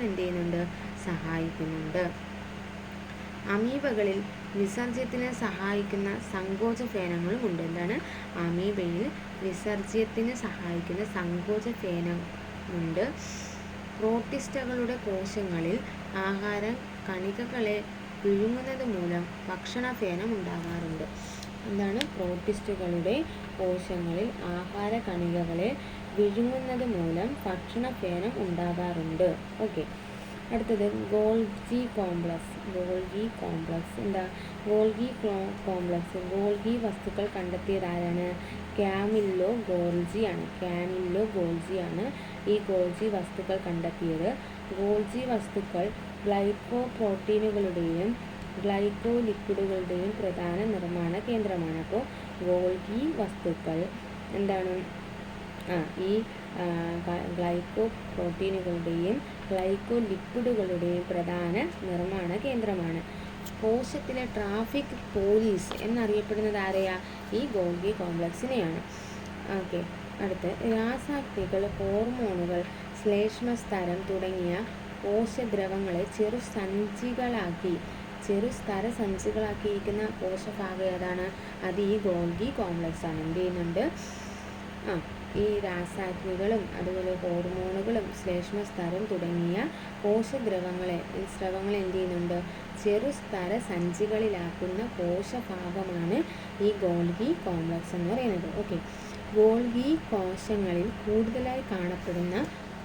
എന്ത് ചെയ്യുന്നുണ്ട്? സഹായിക്കുന്നുണ്ട്. അമീബകളിൽ വിസർജ്യത്തിന് സഹായിക്കുന്ന സങ്കോച ഫേനങ്ങളും ഉണ്ട്. എന്താണ്? അമീബയിൽ വിസർജ്യത്തിന് സഹായിക്കുന്ന സങ്കോച ഫേനമുണ്ട്. പ്രോട്ടിസ്റ്റകളുടെ കോശങ്ങളിൽ ആഹാര കണികകളെ വിഴുങ്ങുന്നത് മൂലം ഭക്ഷണഫേനം ഉണ്ടാകാറുണ്ട്. എന്താണ്? പ്രോട്ടിസ്റ്റുകളുടെ കോശങ്ങളിൽ ആഹാര കണികകളെ വിഴുങ്ങുന്നത് മൂലം ഭക്ഷണഫേനം ഉണ്ടാകാറുണ്ട്. ഓക്കെ. അടുത്തത് ഗോൾഗി കോംപ്ലക്സ്. എന്താ ഗോൾഗി വസ്തുക്കൾ കണ്ടെത്തിയത് ആരാണ്? കാമില്ലോ ഗോൾജിയാണ് ഈ ഗോൾജി വസ്തുക്കൾ കണ്ടെത്തിയത്. ഗോൾജി വസ്തുക്കൾ ഗ്ലൈക്കോപ്രോട്ടീനുകളുടെയും ഗ്ലൈക്കോലിപ്പിഡുകളുടെയും പ്രധാന നിർമ്മാണ കേന്ദ്രമാണ്. അപ്പോൾ ഗോൾഗി വസ്തുക്കൾ എന്താണ്? ഈ ഗ്ലൈക്കോപ്രോട്ടീനുകളുടെയും ഗ്ലൈക്കോലിപ്പിഡുകളുടെയും പ്രധാന നിർമ്മാണ കേന്ദ്രമാണ്. കോശത്തിലെ ട്രാഫിക് പോലീസ് എന്നറിയപ്പെടുന്നത് ആരെയാ? ഈ ഗോൾഗി കോംപ്ലക്സിനെയാണ്. ഓക്കെ. അടുത്ത് രാസാഗ്നികൾ, ഹോർമോണുകൾ, ശ്ലേഷ്മസ്തരം തുടങ്ങിയ കോശദ്രവങ്ങളെ ചെറുസ്തരസഞ്ചികളാക്കിയിരിക്കുന്ന കോശഭാഗം ഏതാണ്? അത് ഈ ഗോൾഗി കോംപ്ലക്സ് ആണ്. എന്ത് ചെയ്യുന്നുണ്ട്? ഈ രാസാഗ്നികളും അതുപോലെ ഹോർമോണുകളും ശ്ലേഷ്മസ്തരം തുടങ്ങിയ കോശദ്രവങ്ങളെ എന്ത് ചെയ്യുന്നുണ്ട്? ചെറുസ്തര സഞ്ചികളിലാക്കുന്ന കോശഭാഗമാണ് ഈ ഗോൾഗി കോംപ്ലക്സ് എന്ന് പറയുന്നത്. ഓക്കെ. ഗോൾഗി കോശങ്ങളിൽ കൂടുതലായി കാണപ്പെടുന്ന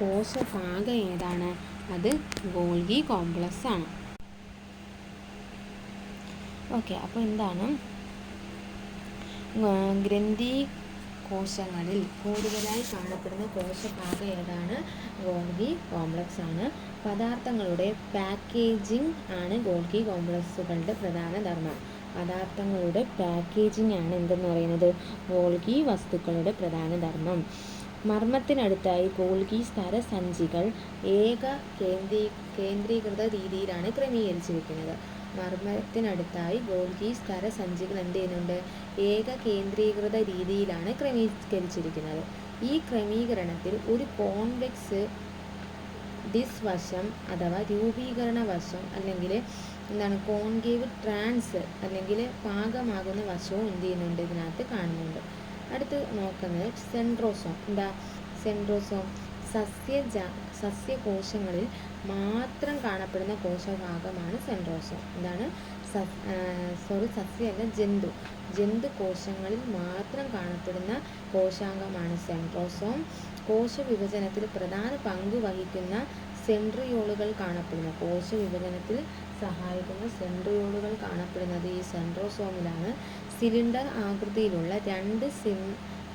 കോശഭാഗം ഏതാണ്? അത് ഗോൾഗി കോംപ്ലക്സ് ആണ്. ഓക്കെ. അപ്പോൾ എന്താണ്? ഗ്രന്ഥി കോശങ്ങളിൽ കൂടുതലായി കാണപ്പെടുന്ന കോശഭാഗം ഏതാണ്? ഗോൾഗി കോംപ്ലക്സ് ആണ്. പദാർത്ഥങ്ങളുടെ പാക്കേജിംഗ് ആണ് ഗോൾഗി കോംപ്ലക്സുകളുടെ പ്രധാന ധർമ്മം. പദാർത്ഥങ്ങളുടെ പാക്കേജിംഗ് ആണ് എന്തെന്ന് പറയുന്നത്? ഗോൾഗി വസ്തുക്കളുടെ പ്രധാന ധർമ്മം. മർമ്മത്തിനടുത്തായി ഗോൾഗി സ്തരസഞ്ചികൾ കേന്ദ്രീകൃത രീതിയിലാണ് ക്രമീകരിച്ചിരിക്കുന്നത്. മർമ്മത്തിനടുത്തായി ഗോൾഗി സ്തരസഞ്ചികൾ എന്ത് ചെയ്യുന്നുണ്ട്? കേന്ദ്രീകൃത രീതിയിലാണ് ക്രമീകരിച്ചിരിക്കുന്നത്. ഈ ക്രമീകരണത്തിൽ ഒരു കോൺവെക്സ് ഡിസ് വശം അഥവാ രൂപീകരണ വശം അല്ലെങ്കിൽ കോൺകേവ് ട്രാൻസ് അല്ലെങ്കിൽ പാകമാകുന്ന വശവും എന്ത് ചെയ്യുന്നുണ്ട്? ഇതിനകത്ത് കാണുന്നുണ്ട്. അടുത്ത് നോക്കുന്നത് സെൻട്രോസോം. സെൻട്രോസോം സസ്യകോശങ്ങളിൽ മാത്രം കാണപ്പെടുന്ന കോശഭാഗമാണ് സെൻട്രോസോം. ജന്തു കോശങ്ങളിൽ മാത്രം കാണപ്പെടുന്ന കോശാംഗമാണ് സെൻട്രോസോം. കോശവിഭജനത്തിൽ പ്രധാന പങ്ക് വഹിക്കുന്ന സെൻട്രിയോളുകൾ കാണപ്പെടുന്നു. കോശവിഭജനത്തിൽ സഹായിക്കുന്ന സെൻട്രിയോളുകൾ കാണപ്പെടുന്നത് ഈ സെൻട്രോസോമിലാണ്. സിലിണ്ടർ ആകൃതിയിലുള്ള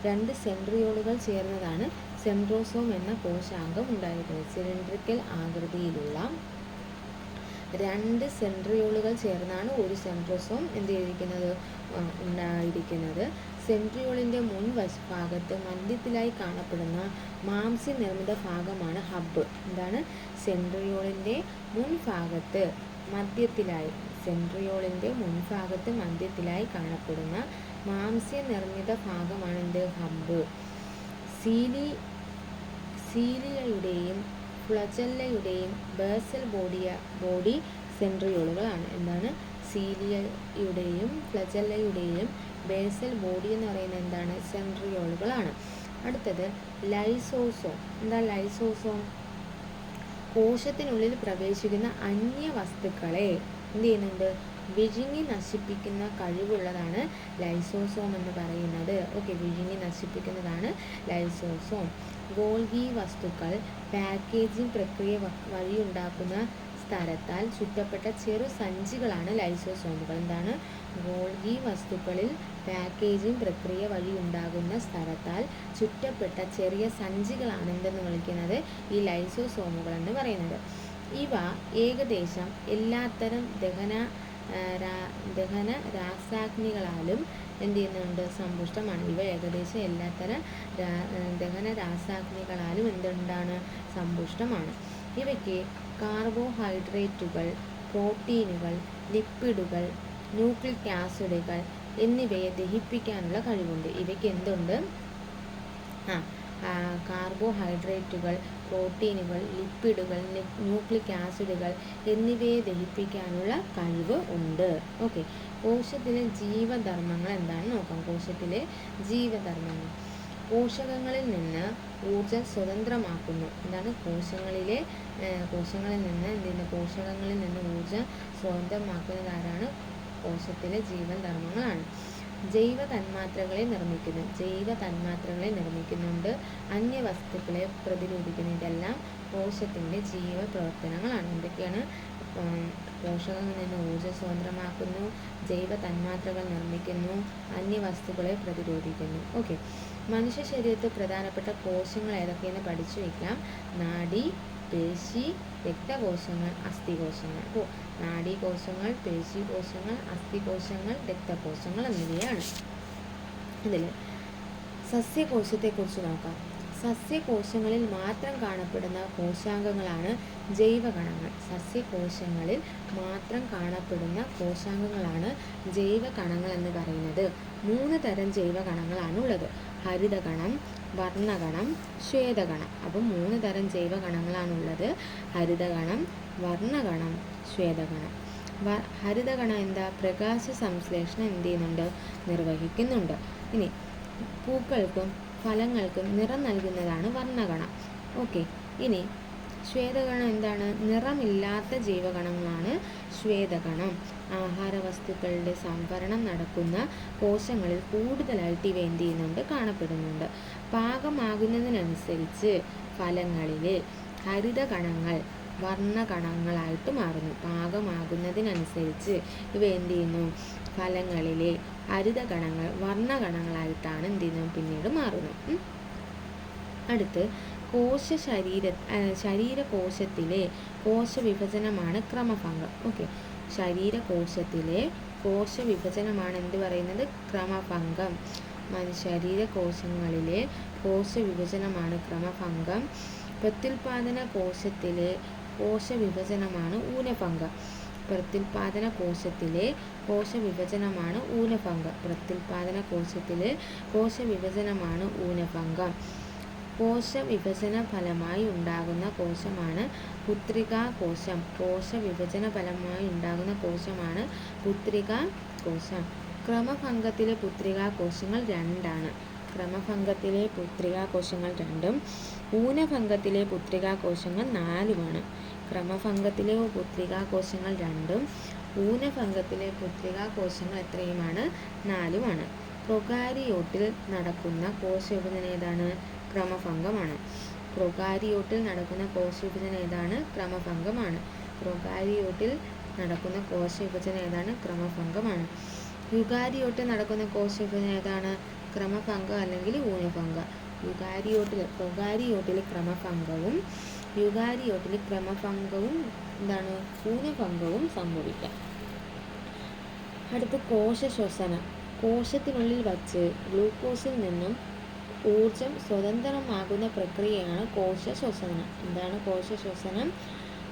രണ്ട് സെൻട്രിയോളുകൾ ചേർന്നതാണ് സെൻട്രോസോം എന്ന കോശാംഗം ഉണ്ടായിരിക്കുന്നത്. സിലിണ്ടറിക്കൽ ആകൃതിയിലുള്ള രണ്ട് സെൻട്രിയോളുകൾ ചേർന്നാണ് ഒരു സെൻട്രോസോം ഉണ്ടായിരിക്കുന്നത്. സെൻട്രിയോളിൻ്റെ മുൻഭാഗത്ത് മധ്യത്തിലായി കാണപ്പെടുന്ന മാംസ്യ നിർമ്മിത ഭാഗമാണ് ഹബ്ബ്. എന്താണ്? സെൻട്രിയോളിൻ്റെ മുൻഭാഗത്ത് മധ്യത്തിലായി കാണപ്പെടുന്ന മാംസ്യ നിർമ്മിത ഭാഗമാണ് എന്ത്? ഹബ്ബ്. സീലിയയുടെയും ഫ്ലജല്ലയുടെയും ബേസൽ ബോഡി സെൻട്രിയോളുകളാണ്. എന്താണ്? സീലിയയുടെയും ഫ്ലജല്ലയുടെയും ബേസൽ ബോഡി എന്ന് പറയുന്നത് എന്താണ്? സെൻട്രിയോളുകളാണ്. അടുത്തത് ലൈസോസോം. എന്താ ലൈസോസോം? കോശത്തിനുള്ളിൽ പ്രവേശിക്കുന്ന അന്യവസ്തുക്കളെ എന്ത് ചെയ്യുന്നുണ്ട്? വിഴുങ്ങി നശിപ്പിക്കുന്ന കഴിവുള്ളതാണ് ലൈസോസോം എന്ന് പറയുന്നത്. വിഴുങ്ങി നശിപ്പിക്കുന്നതാണ് ലൈസോസോം. ഗോൾഗി വസ്തുക്കൾ പാക്കേജിംഗ് പ്രക്രിയ വഴിയുണ്ടാക്കുന്ന സ്ഥലത്താൽ ചുറ്റപ്പെട്ട ചെറു സഞ്ചികളാണ് ലൈസോസോമുകൾ. എന്താണ്? ഗോൾഗി വസ്തുക്കളിൽ പാക്കേജിംഗ് പ്രക്രിയ വഴിയുണ്ടാകുന്ന സ്ഥലത്താൽ ചുറ്റപ്പെട്ട ചെറിയ സഞ്ചികളാണ് എന്തെന്ന് വിളിക്കുന്നത്? ഈ ലൈസോസോമുകൾ എന്ന് പറയുന്നത്. ഇവ ഏകദേശം എല്ലാത്തരം ദഹന രാസാഗ്നികളാലും എന്ത് ചെയ്യുന്നുണ്ട്? സമ്പുഷ്ടമാണ്. ഇവ ഏകദേശം എല്ലാത്തരം ദഹന രാസാഗ്നികളാലും എന്താണ്? സമ്പുഷ്ടമാണ്. ഇവയ്ക്ക് കാർബോഹൈഡ്രേറ്റുകൾ, പ്രോട്ടീനുകൾ, ലിപ്പിഡുകൾ, ന്യൂക്ലിക് ആസിഡുകൾ എന്നിവയെ ദഹിപ്പിക്കാനുള്ള കഴിവുണ്ട്. ഇവയ്ക്ക് എന്തുണ്ട്? കാർബോഹൈഡ്രേറ്റുകൾ, പ്രോട്ടീനുകൾ, ലിപ്പിഡുകൾ, ന്യൂക്ലിക് ആസിഡുകൾ എന്നിവയെ ദഹിപ്പിക്കാനുള്ള കഴിവ് ഉണ്ട്. കോശത്തിലെ ജീവധർമ്മങ്ങൾ എന്താണെന്ന് നോക്കാം. കോശത്തിലെ ജീവധർമ്മങ്ങൾ പോഷകങ്ങളിൽ നിന്ന് ഊർജം സ്വതന്ത്രമാക്കുന്നു. എന്താണ്? പോഷകങ്ങളിൽ നിന്ന് ഊർജം സ്വതന്ത്രമാക്കുന്നത് ആരാണ്? കോശത്തിലെ ജീവധർമ്മങ്ങളാണ്. ജൈവ തന്മാത്രകളെ നിർമ്മിക്കുന്നുണ്ട്. അന്യവസ്തുക്കളെ പ്രതിരോധിക്കുന്നു. ഇതെല്ലാം കോശത്തിൻ്റെ ജീവപ്രവർത്തനങ്ങളാണ്. എന്തൊക്കെയാണ്? പോഷകങ്ങളിൽ നിന്ന് ഊർജ്ജം സ്വതന്ത്രമാക്കുന്നു, ജൈവ തന്മാത്രകൾ നിർമ്മിക്കുന്നു, അന്യവസ്തുക്കളെ പ്രതിരോധിക്കുന്നു. മനുഷ്യ ശരീരത്തിൽ പ്രധാനപ്പെട്ട കോശങ്ങൾ ഏതൊക്കെയെന്ന് പഠിച്ചു വയ്ക്കാം. നാഡി, പേശി, രക്തകോശങ്ങൾ, അസ്ഥികോശങ്ങൾ. നാഡീകോശങ്ങൾ, പേശികോശങ്ങൾ, അസ്ഥികോശങ്ങൾ, രക്തകോശങ്ങൾ എന്നിവയാണ്. ഇതിൽ സസ്യകോശത്തെക്കുറിച്ച് നോക്കാം. സസ്യകോശങ്ങളിൽ മാത്രം കാണപ്പെടുന്ന കോശാംഗങ്ങളാണ് ജൈവകണങ്ങൾ. സസ്യകോശങ്ങളിൽ മാത്രം കാണപ്പെടുന്ന കോശാംഗങ്ങളാണ് ജൈവകണങ്ങൾ എന്ന് പറയുന്നത്. 3 തരം ജൈവകണങ്ങളാണ് ഉള്ളത്. ഹരിതകണം, വർണ്ണകണം, ശ്വേതകണം. അപ്പം 3 തരം ജൈവകണങ്ങളാണുള്ളത്. ഹരിതകണം, വർണ്ണകണം, ശ്വേതകണം. ഹരിതകണം എന്താ? പ്രകാശ സംശ്ലേഷണം എന്ത് ചെയ്യുന്നുണ്ട്? നിർവഹിക്കുന്നുണ്ട്. ഇനി പൂക്കൾക്കും ഫലങ്ങൾക്കും നിറം നൽകുന്നതാണ് വർണ്ണകണം. ഇനി ശ്വേതകണം എന്താണ്? നിറമില്ലാത്ത ജൈവകണങ്ങളാണ് ശ്വേതകണം. ആഹാരവസ്തുക്കളുടെ സംഭരണം നടക്കുന്ന കോശങ്ങളിൽ കൂടുതലായിട്ട് ഇവ എന്ത് ചെയ്യുന്നുണ്ട്? കാണപ്പെടുന്നുണ്ട്. പാകമാകുന്നതിനനുസരിച്ച് ഫലങ്ങളിൽ ഹരിതകണങ്ങൾ വർണ്ണകണങ്ങളായിട്ട് മാറുന്നു. പാകമാകുന്നതിനനുസരിച്ച് ഇവ എന്ത് ചെയ്യുന്നു? ഫലങ്ങളിലെ ഹരിതകണങ്ങൾ വർണ്ണകണങ്ങളായിട്ടാണ് എന്ത് ചെയ്യുന്നത്? പിന്നീട് മാറുന്നു. അടുത്ത് ശരീരകോശത്തിലെ കോശവിഭജനമാണ് ക്രമഭംഗം. ശരീരകോശത്തിലെ കോശവിഭജനമാണ് എന്ത് പറയുന്നത്? ക്രമഭംഗം. ശരീരകോശങ്ങളിലെ കോശവിഭജനമാണ് ക്രമഭംഗം. പ്രത്യുൽപാദന കോശത്തിലെ കോശവിഭജനമാണ് ഊനഭംഗം. പ്രത്യുൽപാദന കോശത്തിലെ കോശവിഭജനമാണ് ഊനഭംഗം. കോശവിഭജന ഫലമായി ഉണ്ടാകുന്ന കോശമാണ് പുത്രികാകോശം. പുത്രികാകോശം. ക്രമഭംഗത്തിലെ പുത്രികാകോശങ്ങൾ 2ആണ്. ക്രമഭംഗത്തിലെ പുത്രികാകോശങ്ങൾ 2ഉം ഊനഭംഗത്തിലെ പുത്രികാകോശങ്ങൾ 4ഉമാണ്. ക്രമഭംഗത്തിലെ പുത്രികാകോശങ്ങൾ 2ഉം ഊനഭംഗത്തിലെ പുത്രികാകോശങ്ങൾ എത്രയുമാണ്? 4ഉമാണ്. പ്രൊകാരിയോട്ടിൽ നടക്കുന്ന കോശവിഭജനം ഏതാണ്? ക്രമഭംഗമാണ്. പ്രൊകാരിയോട്ടിൽ നടക്കുന്ന കോശവിഭജനം ഏതാണ്? ക്രമഭംഗമാണ്. പ്രൊകാരിയോട്ടിൽ നടക്കുന്ന കോശവിഭജനം ഏതാണ്? ക്രമഭംഗമാണ്. യുകാരിയോട്ടിൽ നടക്കുന്ന കോശവിഭജനം ഏതാണ്? ക്രമഭംഗം അല്ലെങ്കിൽ ഊനഭംഗം. പ്രൊകാരിയോട്ടിൽ ക്രമഭംഗവും യുകാരിയോട്ടിൽ ക്രമഭംഗവും എന്താണ്? ഊനഭംഗവും സംഭവിക്കാം. അടുത്ത് കോശശ്വസനം. കോശത്തിനുള്ളിൽ വച്ച് ഗ്ലൂക്കോസിൽ നിന്നും ഊർജം സ്വതന്ത്രമാകുന്ന പ്രക്രിയയാണ് കോശശ്വസനം. എന്താണ് കോശശ്വസനം?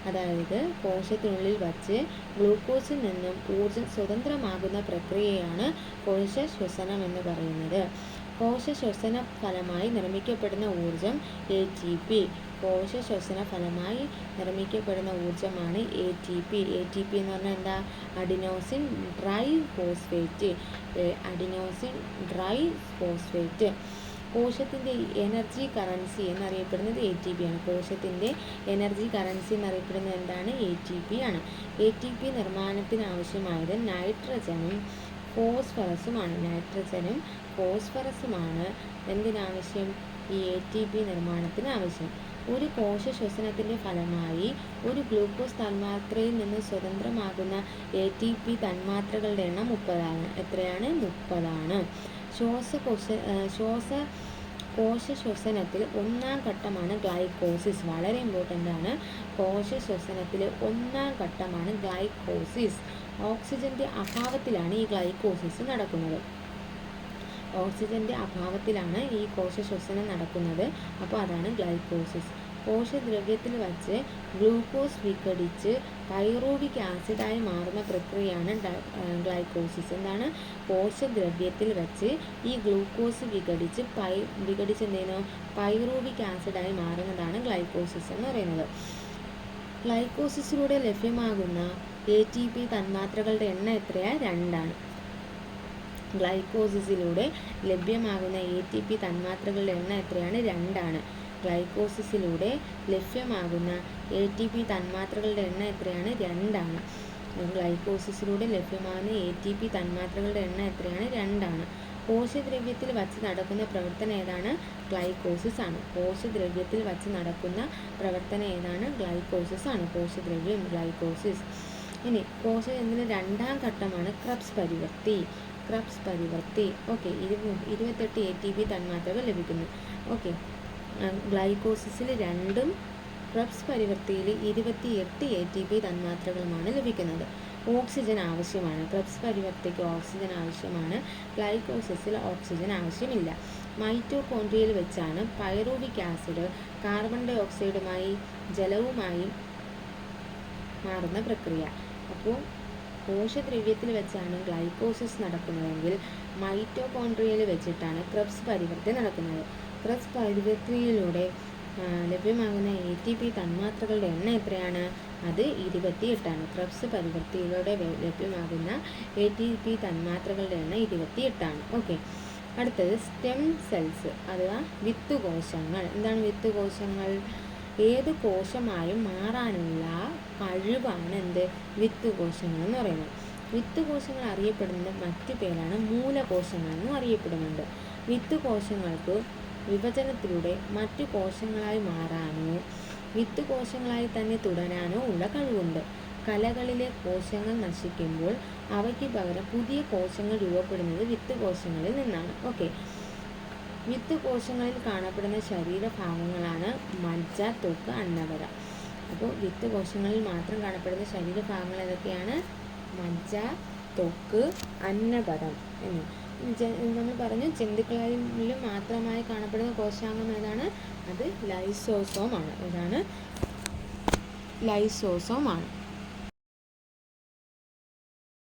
അതായത് കോശത്തിനുള്ളിൽ വച്ച് ഗ്ലൂക്കോസിൽ നിന്നും ഊർജം സ്വതന്ത്രമാകുന്ന പ്രക്രിയയാണ് കോശശ്വസനം എന്ന് പറയുന്നത്. കോശശ്വസന ഫലമായി നിർമ്മിക്കപ്പെടുന്ന ഊർജം ATP. കോശശ്വസന ഫലമായി നിർമ്മിക്കപ്പെടുന്ന ഊർജമാണ് ATP. ATP എന്ന് പറഞ്ഞാൽ എന്താ? Adenosine triphosphate. കോശത്തിൻ്റെ എനർജി കറൻസി എന്നറിയപ്പെടുന്നത് ATP ആണ്. കോശത്തിൻ്റെ എനർജി കറൻസി എന്നറിയപ്പെടുന്നത് എന്താണ്? ATP ആണ്. ATP നിർമ്മാണത്തിന് ആവശ്യമായത് നൈട്രജനും ഫോസ്ഫറസുമാണ്. എന്തിനാവശ്യം? ഈ ATP നിർമ്മാണത്തിന് ആവശ്യം. ഒരു കോശശ്വസനത്തിൻ്റെ ഫലമായി ഒരു ഗ്ലൂക്കോസ് തന്മാത്രയിൽ നിന്ന് സ്വതന്ത്രമാകുന്ന ATP തന്മാത്രകളുടെ എണ്ണം 30 ആണ്. എത്രയാണ്? 30 ആണ്. കോശശ്വസനത്തിൽ ഒന്നാം ഘട്ടമാണ് ഗ്ലൈക്കോസിസ്. വളരെ ഇമ്പോർട്ടൻ്റ് ആണ്. കോശശ്വസനത്തിൽ ഒന്നാം ഘട്ടമാണ് ഗ്ലൈക്കോസിസ്. ഓക്സിജൻ്റെ അഭാവത്തിലാണ് ഈ ഗ്ലൈക്കോസിസ് നടക്കുന്നത്. ഓക്സിജൻ്റെ അഭാവത്തിലാണ് ഈ കോശശ്വസനം നടക്കുന്നത്. അപ്പോൾ അതാണ് ഗ്ലൈക്കോസിസ്. കോശദ്രവ്യത്തിൽ വച്ച് ഗ്ലൂക്കോസ് വിഘടിച്ച് പൈറൂവിക് ആസിഡായി മാറുന്ന പ്രക്രിയയാണ് ഗ്ലൈക്കോസിസ്. എന്താണ്? കോശദ്രവ്യത്തിൽ വച്ച് ഈ ഗ്ലൂക്കോസ് വിഘടിച്ച് എന്തെയ്യുന്നു? പൈറൂവിക് ആസിഡായി മാറുന്നതാണ് ഗ്ലൈക്കോസിസ് എന്ന് പറയുന്നത്. ഗ്ലൈക്കോസിസിലൂടെ ലഭ്യമാകുന്ന ATP തന്മാത്രകളുടെ എണ്ണം എത്രയാണ്? 2 ആണ്. ഗ്ലൈക്കോസിസിലൂടെ ലഭ്യമാകുന്ന ATP തന്മാത്രകളുടെ എണ്ണം എത്രയാണ്? 2 ആണ്. ഗ്ലൈക്കോസിസിലൂടെ ലഭ്യമാകുന്ന ATP തന്മാത്രകളുടെ എണ്ണം എത്രയാണ്? 2 ആണ്. ഗ്ലൈക്കോസിസിലൂടെ ലഭ്യമാകുന്ന ATP തന്മാത്രകളുടെ എണ്ണം എത്രയാണ്? 2 ആണ്. കോശദ്രവ്യത്തിൽ വച്ച് നടക്കുന്ന പ്രവർത്തനം ഏതാണ്? ഗ്ലൈക്കോസിസ് ആണ്. കോശദ്രവ്യത്തിൽ വച്ച് നടക്കുന്ന പ്രവർത്തനം ഏതാണ്? ഗ്ലൈക്കോസിസ് ആണ്. കോശദ്രവ്യം ഗ്ലൈക്കോസിസ്. ഇനി കോശത്തിൻ്റെ രണ്ടാം ഘട്ടമാണ് ക്രബ്സ് പരിവർത്തി. ഓക്കെ. 28 ATP തന്മാത്രകൾ ലഭിക്കുന്നു. ഓക്കെ. ഗ്ലൈക്കോസിസിൽ 2ഉം ക്രബ്സ് പരിവർത്തിയിൽ 28 ATP തന്മാത്രകളുമാണ് ലഭിക്കുന്നത്. ഓക്സിജൻ ആവശ്യമാണ്. ക്രബ്സ് പരിവർത്തിക്ക് ഓക്സിജൻ ആവശ്യമാണ്. ഗ്ലൈക്കോസിസിൽ ഓക്സിജൻ ആവശ്യമില്ല. മൈറ്റോകോൺട്രിയയിൽ വെച്ചാണ് പൈറൂവിക് ആസിഡ് കാർബൺ ഡൈ ഓക്സൈഡുമായി ജലവുമായി മാറുന്ന പ്രക്രിയ. അപ്പോൾ കോശദ്രവ്യത്തിൽ വെച്ചാണ് ഗ്ലൈക്കോസിസ് നടക്കുന്നതെങ്കിൽ മൈറ്റോകോൺട്രിയയിൽ വെച്ചിട്ടാണ് ക്രബ്സ് പരിവർത്തി നടക്കുന്നത്. ക്രബ്സ് പരിവർത്തിയിലൂടെ ലഭ്യമാകുന്ന ATP തന്മാത്രകളുടെ എണ്ണം എത്രയാണ്? അത് 28 ആണ്. ക്രബ്സ് പരിവർത്തിയിലൂടെ ലഭ്യമാകുന്ന ATP തന്മാത്രകളുടെ എണ്ണം 28 ആണ്. ഓക്കെ. അടുത്തത് സ്റ്റെം സെൽസ് അഥവാ വിത്തുകോശങ്ങൾ. എന്താണ് വിത്തുകോശങ്ങൾ? ഏത് കോശമായും മാറാനുള്ള കഴിവാണ് വിത്തുകോശങ്ങൾ എന്ന് പറയുന്നത്. വിത്തുകോശങ്ങൾ അറിയപ്പെടുന്ന മറ്റു പേരാണ് മൂലകോശങ്ങൾ എന്നും അറിയപ്പെടുന്നുണ്ട്. വിത്തുകോശങ്ങൾക്ക് വിഭജനത്തിലൂടെ മറ്റു കോശങ്ങളായി മാറാനോ വിത്തുകോശങ്ങളായി തന്നെ തുടരാനോ ഉള്ള കഴിവുണ്ട്. കലകളിലെ കോശങ്ങൾ നശിക്കുമ്പോൾ അവയ്ക്ക് പകരം പുതിയ കോശങ്ങൾ രൂപപ്പെടുന്നത് വിത്തുകോശങ്ങളിൽ നിന്നാണ്. ഓക്കെ. വിത്തുകോശങ്ങളിൽ കാണപ്പെടുന്ന ശരീരഭാഗങ്ങളാണ് മജ്ജ, ത്വക്ക്, അന്നപര. അപ്പോൾ വിത്തുകോശങ്ങളിൽ മാത്രം കാണപ്പെടുന്ന ശരീരഭാഗങ്ങൾ ഏതൊക്കെയാണ്? മജ്ജ, ത്വക്ക്, അന്നപരം എന്ന്. നമ്മൾ പറഞ്ഞു ജന്തുക്കളിൽ മാത്രമായി കാണപ്പെടുന്ന കോശാംഗം ഏതാണ്? അത് ലൈസോസോമാണ്. ഏതാണ്? ലൈസോസോമാണ്.